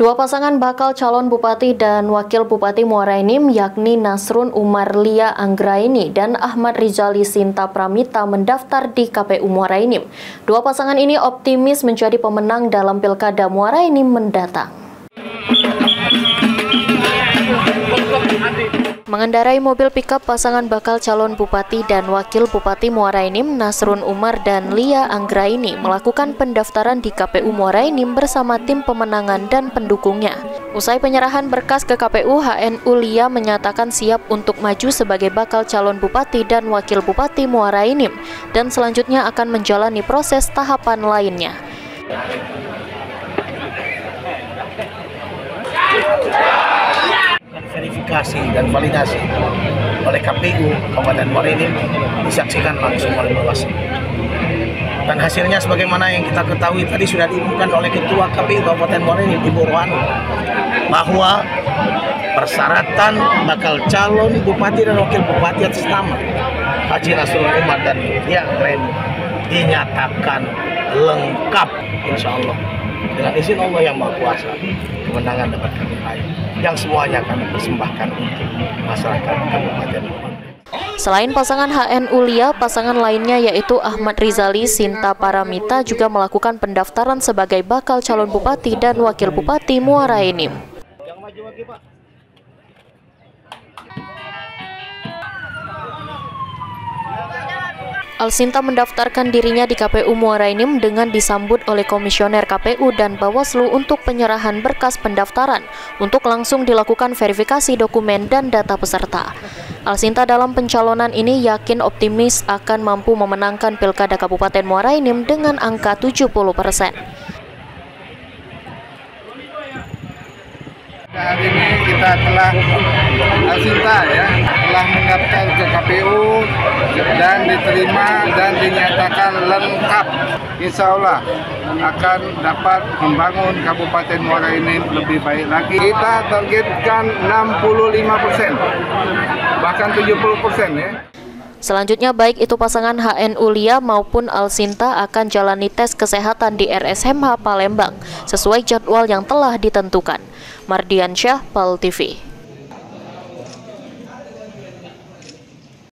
Dua pasangan bakal calon bupati dan wakil bupati Muara Enim yakni Nasrun Umar Lia Anggraini dan Ahmad Rizali Sinta Pramita mendaftar di KPU Muara Enim. Dua pasangan ini optimis menjadi pemenang dalam Pilkada Muara Enim mendatang. Mengendarai mobil pickup pasangan bakal calon bupati dan wakil bupati Muara Enim, Nasrun Umar dan Lia Anggraini melakukan pendaftaran di KPU Muara Enim bersama tim pemenangan dan pendukungnya. Usai penyerahan berkas ke KPU, HNU Lia menyatakan siap untuk maju sebagai bakal calon bupati dan wakil bupati Muara Enim dan selanjutnya akan menjalani proses tahapan lainnya. Verifikasi dan validasi oleh KPU Kabupaten Muara Enim disaksikan langsung oleh Bawaslu. Dan hasilnya sebagaimana yang kita ketahui tadi sudah diumumkan oleh Ketua KPU Kabupaten Muara Enim Ibu Rohani bahwa persyaratan bakal calon bupati dan wakil bupati atas nama Haji Nasrun Umar dan Lia Anggraini dinyatakan lengkap, insya Allah. Dengan izin Allah yang Maha Kuasa, kemenangan dapat kami raih, yang semuanya kami persembahkan untuk masyarakat Kabupaten Muara Enim. Selain pasangan HNU Lia, pasangan lainnya yaitu Ahmad Rizali Sinta Pramita juga melakukan pendaftaran sebagai bakal calon bupati dan wakil bupati Muara Enim. Alsinta mendaftarkan dirinya di KPU Muara Enim dengan disambut oleh Komisioner KPU dan Bawaslu untuk penyerahan berkas pendaftaran untuk langsung dilakukan verifikasi dokumen dan data peserta. Alsinta dalam pencalonan ini yakin optimis akan mampu memenangkan Pilkada Kabupaten Muara Enim dengan angka 70%. Hari ini kita telah Alsinta telah mendaftar ke KPU dan diterima dan dinyatakan lengkap. Insya Allah akan dapat membangun Kabupaten Muara Enim lebih baik lagi. Kita targetkan 65%, bahkan 70% ya. Selanjutnya baik itu pasangan HNU Lia maupun Alsinta akan jalani tes kesehatan di RSMH Palembang sesuai jadwal yang telah ditentukan. Mardiansyah, PAL TV.